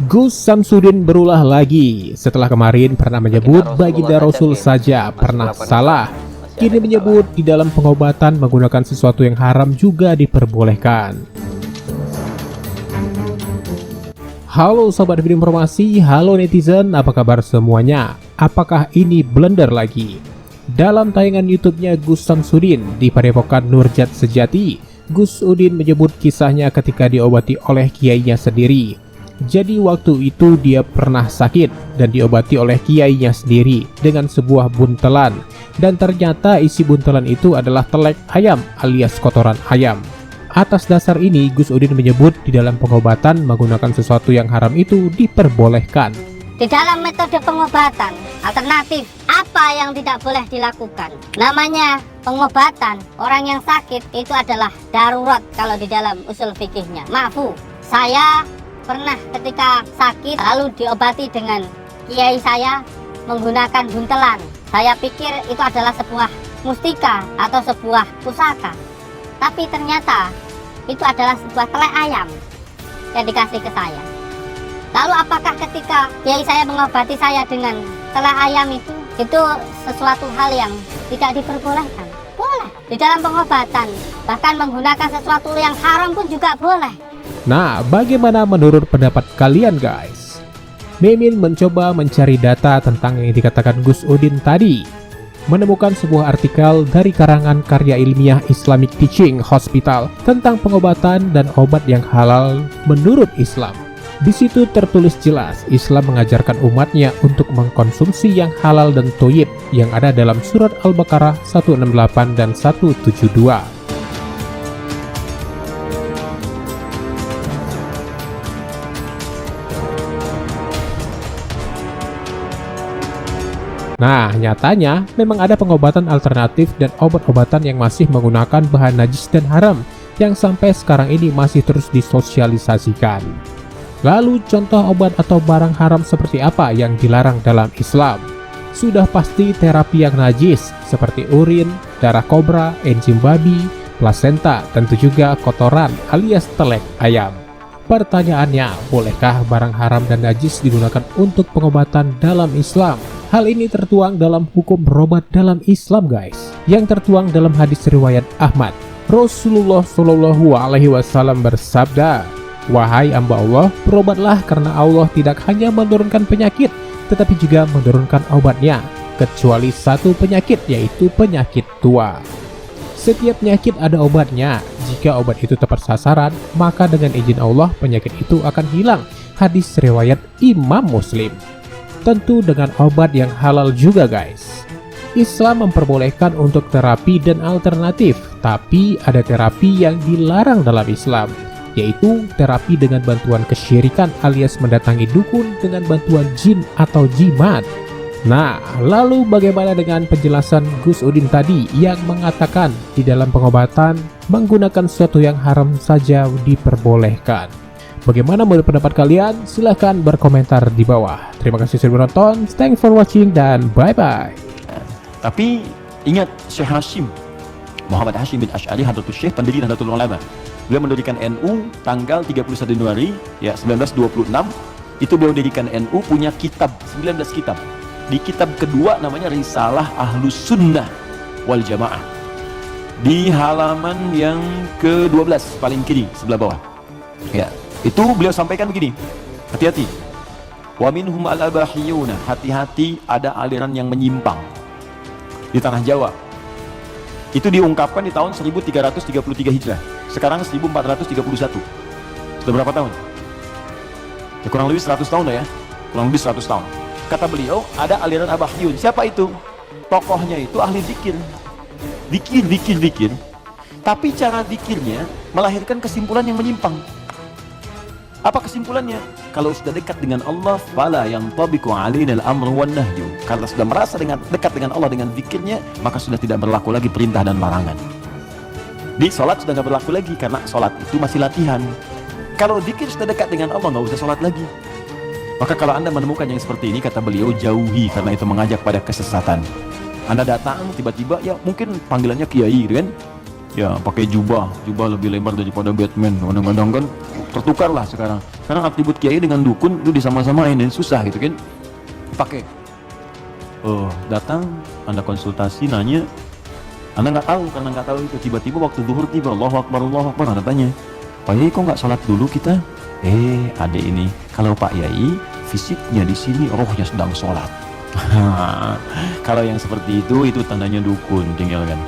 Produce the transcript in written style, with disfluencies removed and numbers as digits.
Gus Samsudin berulah lagi setelah kemarin pernah menyebut baginda Rasul saja pernah salah. Kini menyebut di dalam pengobatan menggunakan sesuatu yang haram juga diperbolehkan. Halo sobat video informasi, halo netizen, apa kabar semuanya? Apakah ini blender lagi? Dalam tayangan YouTube-nya Gus Samsudin di Padepokan Nurjat Sejati, Gus Udin menyebut kisahnya ketika diobati oleh kiainya sendiri. Jadi waktu itu dia pernah sakit dan diobati oleh kiainya sendiri dengan sebuah buntelan. Dan ternyata isi buntelan itu adalah telek ayam alias kotoran ayam. Atas dasar ini Gus Udin menyebut di dalam pengobatan menggunakan sesuatu yang haram itu diperbolehkan. Di dalam metode pengobatan alternatif, apa yang tidak boleh dilakukan? Namanya pengobatan orang yang sakit itu adalah darurat kalau di dalam usul fikihnya. Maafu, saya pernah ketika sakit lalu diobati dengan kiai saya menggunakan buntelan. Saya pikir itu adalah sebuah mustika atau sebuah pusaka. Tapi ternyata itu adalah sebuah telek ayam yang dikasih ke saya. Lalu apakah ketika kiai saya mengobati saya dengan telek ayam itu sesuatu hal yang tidak diperbolehkan? Boleh. Di dalam pengobatan bahkan menggunakan sesuatu yang haram pun juga boleh. Nah, bagaimana menurut pendapat kalian guys? Mimin mencoba mencari data tentang yang dikatakan Gus Udin tadi. Menemukan sebuah artikel dari karangan karya ilmiah Islamic Teaching Hospital tentang pengobatan dan obat yang halal menurut Islam. Di situ tertulis jelas Islam mengajarkan umatnya untuk mengkonsumsi yang halal dan thoyyib yang ada dalam surat Al-Baqarah 168 dan 172. Nah, nyatanya memang ada pengobatan alternatif dan obat-obatan yang masih menggunakan bahan najis dan haram yang sampai sekarang ini masih terus disosialisasikan. Lalu contoh obat atau barang haram seperti apa yang dilarang dalam Islam? Sudah pasti terapi yang najis seperti urin, darah kobra, enzim babi, plasenta, tentu juga kotoran alias telek ayam. Pertanyaannya, bolehkah barang haram dan najis digunakan untuk pengobatan dalam Islam? Hal ini tertuang dalam hukum berobat dalam Islam guys, yang tertuang dalam hadis riwayat Ahmad. Rasulullah Shallallahu Alaihi Wasallam bersabda, "Wahai hamba Allah, berobatlah karena Allah tidak hanya menurunkan penyakit, tetapi juga menurunkan obatnya, kecuali satu penyakit yaitu penyakit tua." Setiap penyakit ada obatnya. Jika obat itu tepat sasaran, maka dengan izin Allah penyakit itu akan hilang. Hadis riwayat Imam Muslim. Tentu dengan obat yang halal juga guys. Islam memperbolehkan untuk terapi dan alternatif, tapi ada terapi yang dilarang dalam Islam, yaitu terapi dengan bantuan kesyirikan alias mendatangi dukun dengan bantuan jin atau jimat. Nah, lalu bagaimana dengan penjelasan Gus Udin tadi yang mengatakan di dalam pengobatan menggunakan sesuatu yang haram saja diperbolehkan? Bagaimana menurut pendapat kalian? Silahkan berkomentar di bawah. Terima kasih sudah menonton, thanks for watching, dan bye-bye. Tapi ingat Syekh Hashim Muhammad Hashim bin Asy'ari Hadratus Syekh, pendiri Nahdlatul Ulama. Beliau mendirikan NU tanggal 31 Januari 1926. Itu beliau dirikan NU, punya kitab 19 kitab. Di kitab kedua namanya Risalah Ahlus Sunnah wal Jamaah. Di halaman yang ke-12 paling kiri sebelah bawah. Ya, itu beliau sampaikan begini. Hati-hati. Wa minhum al-abahiyuna, hati-hati ada aliran yang menyimpang di tanah Jawa. Itu diungkapkan di tahun 1333 Hijrah. Sekarang 1431. Sudah berapa tahun? Ya, kurang lebih 100 tahun lah ya. Kurang lebih 100 tahun. Kata beliau, ada aliran abahiyun. Siapa itu? Tokohnya itu ahli zikir. Zikir. Tapi cara zikirnya melahirkan kesimpulan yang menyimpang. Apa kesimpulannya? Kalau sudah dekat dengan Allah, fala yang tabiqu alainal amru wan nahyu. Kalau sudah merasa dekat dengan Allah dengan zikirnya, maka sudah tidak berlaku lagi perintah dan larangan. Di sholat sudah nggak berlaku lagi karena sholat itu masih latihan. Kalau zikir sudah dekat dengan Allah, nggak usah sholat lagi. Maka kalau Anda menemukan yang seperti ini, kata beliau, jauhi, karena itu mengajak pada kesesatan. Anda datang tiba-tiba, ya mungkin panggilannya kiai gitu kan, ya pakai jubah lebih lebar daripada Batman. Kadang-kadang kan tertukar lah sekarang atribut kiai dengan dukun itu disama-samain dan susah gitu kan. Pakai datang Anda konsultasi nanya, Anda nggak tahu karena nggak tahu itu, tiba-tiba waktu zuhur tiba, Allahu Akbar Anda tanya, Pak Yai kok nggak sholat dulu kita? Ada ini, kalau Pak Yai fisiknya di sini, rohnya sedang sholat. Kalau yang seperti itu tandanya dukun, tinggal kan.